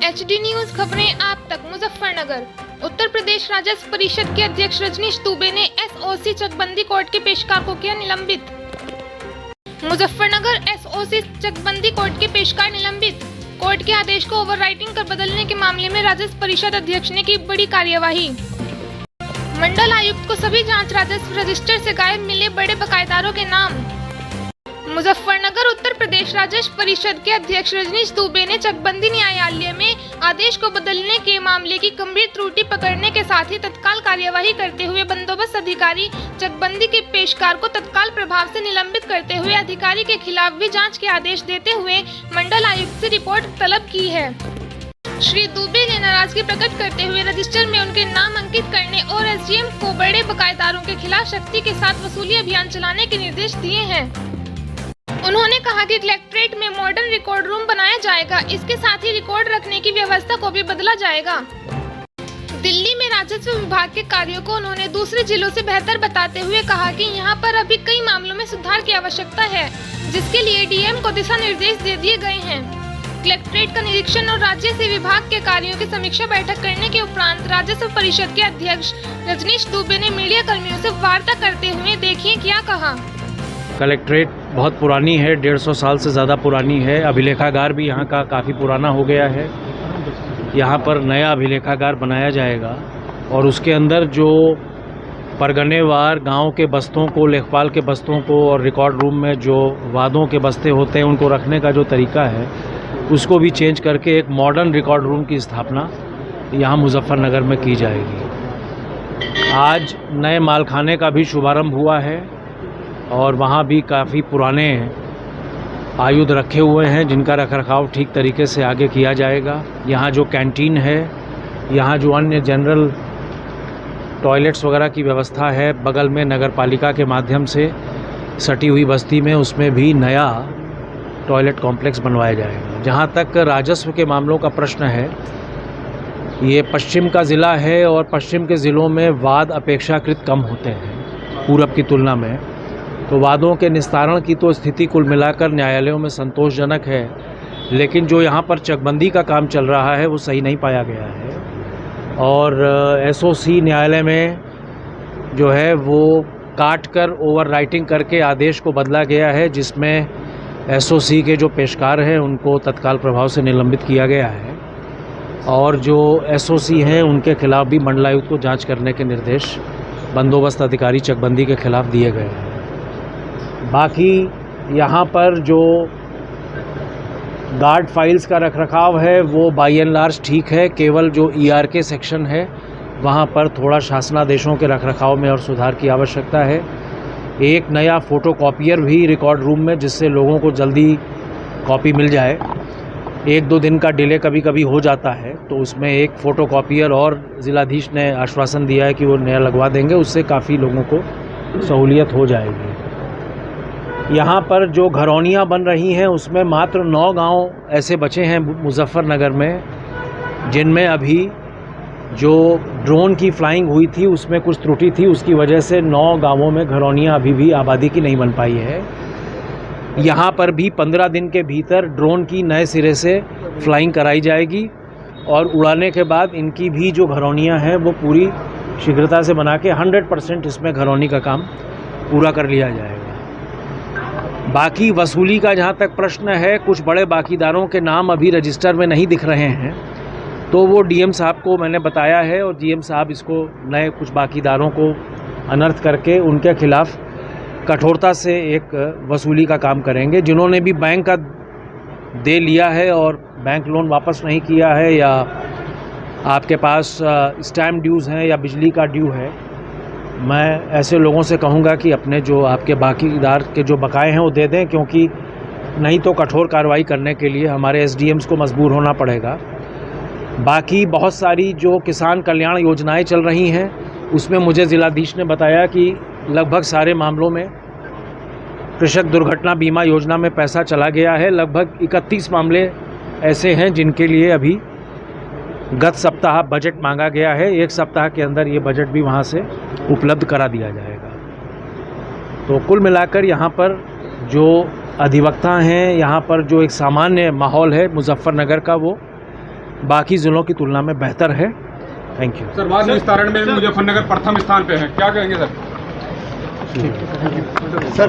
HD news खबरें आप तक। मुजफ्फरनगर उत्तर प्रदेश राजस्व परिषद के अध्यक्ष रजनीश दुबे ने SOC चकबंदी कोर्ट के पेशकार को किया निलंबित। मुजफ्फरनगर SOC चकबंदी कोर्ट के पेशकार निलंबित। कोर्ट के आदेश को ओवरराइटिंग कर बदलने के मामले में राजस्व परिषद अध्यक्ष ने की बड़ी कार्यवाही। मंडल आयुक्त को सभी जांच राजस्व रजिस्टर से गायब मिले बड़े बकायेदारों के नाम। मुजफ्फरनगर उत्तर प्रदेश राजस्व परिषद के अध्यक्ष रजनीश दुबे ने चकबंदी न्यायालय में आदेश को बदलने के मामले की गंभीर त्रुटि पकड़ने के साथ ही तत्काल कार्यवाही करते हुए बंदोबस्त अधिकारी चकबंदी के पेशकार को तत्काल प्रभाव से निलंबित करते हुए अधिकारी के खिलाफ भी जांच के आदेश देते हुए मंडल आयुक्त से रिपोर्ट तलब की है। श्री दुबे ने नाराजगी प्रकट करते हुए रजिस्टर में उनके नाम अंकित करने और SDM को बड़े बकायेदारों के खिलाफ सख्ती के साथ वसूली अभियान चलाने के निर्देश दिए हैं। उन्होंने कहा कि कलेक्ट्रेट में मॉडर्न रिकॉर्ड रूम बनाया जाएगा, इसके साथ ही रिकॉर्ड रखने की व्यवस्था को भी बदला जाएगा। दिल्ली में राजस्व विभाग के कार्यों को उन्होंने दूसरे जिलों से बेहतर बताते हुए कहा कि यहां पर अभी कई मामलों में सुधार की आवश्यकता है, जिसके लिए DM को दिशा निर्देश दे दिए गए हैं। कलेक्ट्रेट का निरीक्षण और राज्य से विभाग के कार्यों की समीक्षा बैठक करने के उपरांत राजस्व परिषद के अध्यक्ष रजनीश दुबे ने मीडिया कर्मियों से वार्ता करते हुए देखिए क्या कहा। कलेक्ट्रेट बहुत पुरानी है, 150 साल से ज़्यादा पुरानी है। अभिलेखागार भी यहाँ का काफ़ी पुराना हो गया है। यहाँ पर नया अभिलेखागार बनाया जाएगा और उसके अंदर जो परगनेवार गांव के बस्तों को, लेखपाल के बस्तों को और रिकॉर्ड रूम में जो वादों के बस्ते होते हैं उनको रखने का जो तरीका है उसको भी चेंज करके एक मॉडर्न रिकॉर्ड रूम की स्थापना यहाँ मुजफ्फरनगर में की जाएगी। आज नए मालखाने का भी शुभारंभ हुआ है और वहाँ भी काफ़ी पुराने आयुध रखे हुए हैं जिनका रखरखाव ठीक तरीके से आगे किया जाएगा। यहाँ जो कैंटीन है, यहाँ जो अन्य जनरल टॉयलेट्स वगैरह की व्यवस्था है बगल में नगर पालिका के माध्यम से सटी हुई बस्ती में, उसमें भी नया टॉयलेट कॉम्प्लेक्स बनवाया जाएगा। जहाँ तक राजस्व के मामलों का प्रश्न है, ये पश्चिम का ज़िला है और पश्चिम के ज़िलों में वाद अपेक्षाकृत कम होते हैं पूरब की तुलना में, तो वादों के निस्तारण की तो स्थिति कुल मिलाकर न्यायालयों में संतोषजनक है, लेकिन जो यहाँ पर चकबंदी का काम चल रहा है वो सही नहीं पाया गया है। और SOC न्यायालय में जो है वो काट कर ओवरराइटिंग करके आदेश को बदला गया है, जिसमें SOC के जो पेशकार हैं उनको तत्काल प्रभाव से निलंबित किया गया है और जो SOC हैं उनके खिलाफ भी मंडलायुक्त को जाँच करने के निर्देश बंदोबस्त अधिकारी चकबंदी के खिलाफ दिए गए हैं। बाकी यहाँ पर जो गार्ड फाइल्स का रखरखाव है वो बाय एंड लार्ज ठीक है। केवल जो ERK सेक्शन है वहाँ पर थोड़ा शासनादेशों के रखरखाव में और सुधार की आवश्यकता है। एक नया फ़ोटोकॉपियर भी रिकॉर्ड रूम में, जिससे लोगों को जल्दी कॉपी मिल जाए। 1-2 दिन का डिले कभी कभी हो जाता है, तो उसमें एक फ़ोटोकॉपियर और ज़िलाधीश ने आश्वासन दिया है कि वो नया लगवा देंगे, उससे काफ़ी लोगों को सहूलियत हो जाएगी। यहाँ पर जो घरौनियाँ बन रही हैं उसमें मात्र 9 गांव ऐसे बचे हैं मुजफ्फरनगर में, जिनमें अभी जो ड्रोन की फ्लाइंग हुई थी उसमें कुछ त्रुटि थी, उसकी वजह से 9 गांवों में घरौनियाँ अभी भी आबादी की नहीं बन पाई है। यहाँ पर भी 15 दिन के भीतर ड्रोन की नए सिरे से फ्लाइंग कराई जाएगी और उड़ाने के बाद इनकी भी जो घरौनियाँ हैं वो पूरी शीघ्रता से बना के 100% इसमें घरौनी का काम पूरा कर लिया जाएगा। बाकी वसूली का जहाँ तक प्रश्न है, कुछ बड़े बाकीदारों के नाम अभी रजिस्टर में नहीं दिख रहे हैं, तो वो DM साहब को मैंने बताया है और DM साहब इसको नए कुछ बाकीदारों को अनर्थ करके उनके खिलाफ कठोरता से एक वसूली का काम करेंगे। जिन्होंने भी बैंक का दे लिया है और बैंक लोन वापस नहीं किया है, या आपके पास स्टैम्प ड्यूज़ हैं या बिजली का ड्यू है, मैं ऐसे लोगों से कहूँगा कि अपने जो आपके बाकीदार के जो बकाए हैं वो दे दें, क्योंकि नहीं तो कठोर कार्रवाई करने के लिए हमारे SDMs को मजबूर होना पड़ेगा। बाकी बहुत सारी जो किसान कल्याण योजनाएं चल रही हैं उसमें मुझे ज़िलाधीश ने बताया कि लगभग सारे मामलों में कृषक दुर्घटना बीमा योजना में पैसा चला गया है। लगभग 31 मामले ऐसे हैं जिनके लिए अभी गत सप्ताह बजट मांगा गया है। 1 सप्ताह के अंदर ये बजट भी वहाँ से उपलब्ध करा दिया जाएगा। तो कुल मिलाकर यहाँ पर जो अधिवक्ता हैं, यहाँ पर जो एक सामान्य माहौल है मुजफ्फरनगर का, वो बाकी ज़िलों की तुलना में बेहतर है। Thank you. सर, बाद विस्तारण में मुजफ्फरनगर प्रथम स्थान पे है, क्या कहेंगे सर? सर